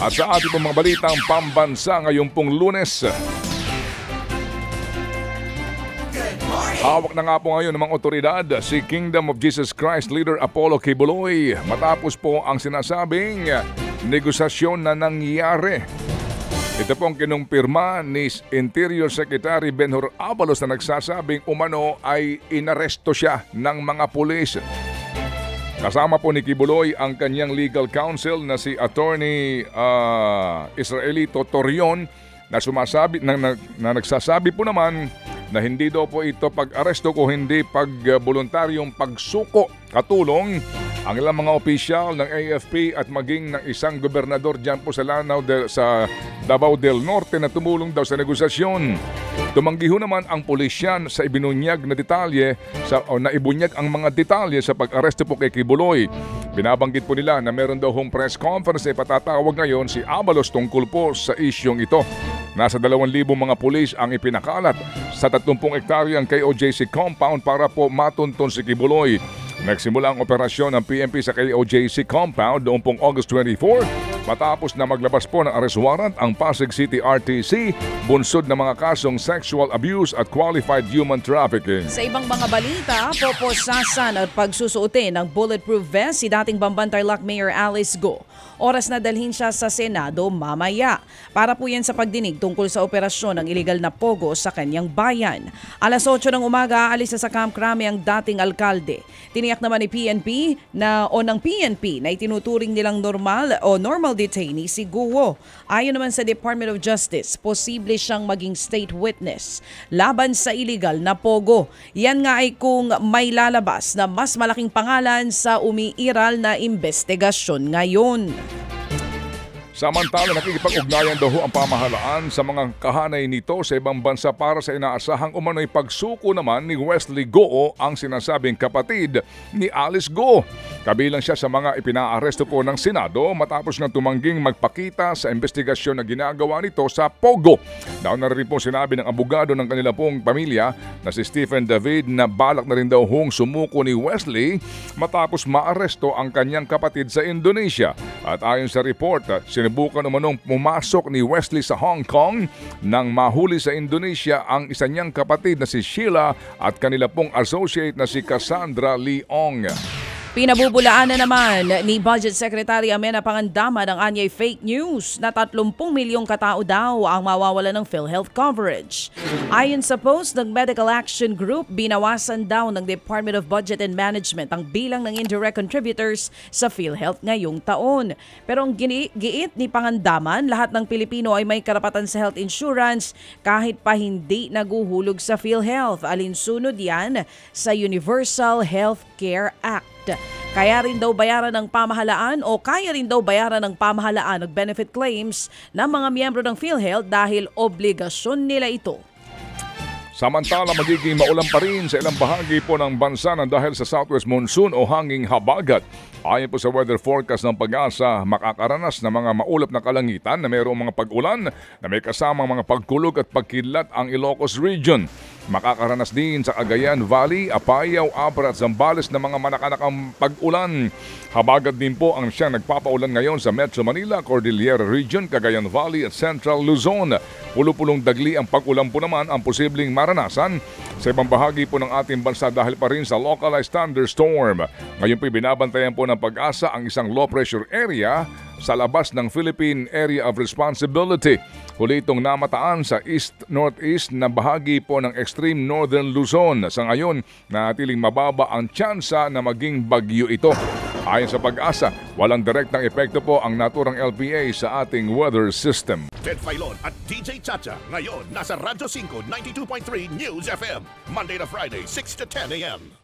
At sa ating pong mga balitang pambansa ngayong pong Lunes, hawak na nga po ngayon ng mga otoridad si Kingdom of Jesus Christ leader Apollo Quiboloy matapos po ang sinasabing negosasyon na nangyari. Ito pong kinumpirma ni Interior Secretary Benhur Abalos na nagsasabing umano ay inaresto siya ng mga pulis. Kasama po ni Quiboloy ang kanyang legal counsel na si Attorney Israelito Torion na nagsasabi po naman na hindi daw po ito pag-aresto kung hindi pag-voluntaryong pagsuko katulong ang ilang mga opisyal ng AFP at maging ng isang gobernador dyan po sa sa Davao del Norte na tumulong daw sa negosasyon. Tumanggi ho naman ang pulisyan sa ibinunyag na detalye na ibunyag ang mga detalye sa pag-aresto po kay Quiboloy. Binabanggit po nila na meron daw hong press conference na ipatatawag ngayon si Abalos tungkol po sa isyong ito. Nasa 2,000 mga pulis ang ipinakalat sa 30 hektaryang KOJC compound para po matunton si Quiboloy. Nagsimula ang operasyon ng PNP sa KOJC compound noong pong August 24 matapos na maglabas po ng arrest warrant ang Pasig City RTC bunsod ng mga kasong sexual abuse at qualified human trafficking. Sa ibang mga balita, poposasan at pagsusuotin ng bulletproof vest si dating Bamban Tarlac Mayor Alice Go. Oras na dalhin siya sa Senado mamaya. Para po yan sa pagdinig tungkol sa operasyon ng iligal na pogo sa kanyang bayan. Alas 8 ng umaga, aalis na sa Camp Crame ang dating alkalde. Tiniyak naman ni PNP na itinuturing nilang normal detainee si Guo. Ayon naman sa Department of Justice, posible siyang maging state witness laban sa iligal na pogo. Yan nga ay kung may lalabas na mas malaking pangalan sa umiiral na investigasyon ngayon. Samantala, nakikipag-ugnayan daw ang pamahalaan sa mga kahanay nito sa ibang bansa para sa inaasahang umano'y pagsuko naman ni Wesley Go, ang sinasabing kapatid ni Alice Go. Kabilang siya sa mga ipinaaresto po ng Senado matapos na tumangging magpakita sa investigasyon na ginagawa nito sa Pogo. Nauna na rin po sinabi ng abogado ng kanila pong pamilya na si Stephen David na balak na rin daw hong sumuko ni Wesley matapos maaresto ang kanyang kapatid sa Indonesia. At ayon sa report, sinubukan umanong pumasok ni Wesley sa Hong Kong nang mahuli sa Indonesia ang isa niyang kapatid na si Sheila at kanila pong associate na si Cassandra Leong. Pinabubulaan na naman ni Budget Secretary Amena Pangandaman ang anyay fake news na 30 milyong katao daw ang mawawala ng PhilHealth coverage. Ayon sa post ng Medical Action Group, binawasan daw ng Department of Budget and Management ang bilang ng indirect contributors sa PhilHealth ngayong taon. Pero ang giit ni Pangandaman, lahat ng Pilipino ay may karapatan sa health insurance kahit pa hindi naguhulog sa PhilHealth. Alinsunod yan sa Universal Healthcare Act. Kaya rin daw bayaran ng pamahalaan ng benefit claims ng mga miyembro ng PhilHealth dahil obligasyon nila ito. Samantala, magiging maulan pa rin sa ilang bahagi po ng bansa ng dahil sa southwest monsoon o hanging habagat. Ayon po sa weather forecast ng Pag-asa, makakaranas ng mga maulap na kalangitan na mayroong mga pag-ulan na may kasamang mga pagkulog at pagkidlat ang Ilocos Region. Makakaranas din sa Cagayan Valley, Apayao, Abra at Zambales na mga manakanakang pag-ulan. Habagat din po ang siyang nagpapaulan ngayon sa Metro Manila, Cordillera Region, Cagayan Valley at Central Luzon. Pulo-pulong dagli ang pag-ulan po naman ang posibleng maranasan sa ibang bahagi po ng ating bansa dahil pa rin sa localized thunderstorm. Ngayon po binabantayan po ng Pag-asa ang isang low pressure area sa labas ng Philippine Area of Responsibility. Huli itong namataan sa east-northeast na bahagi po ng extreme northern Luzon. Sa ngayon, natiling mababa ang tsansa na maging bagyo ito. Ayon sa Pag-asa, walang direktang epekto po ang naturang LPA sa ating weather system. Ted Filon at DJ Chacha ngayon nasa Radyo 5 92.3 News FM Monday to Friday 6 to 10 a.m.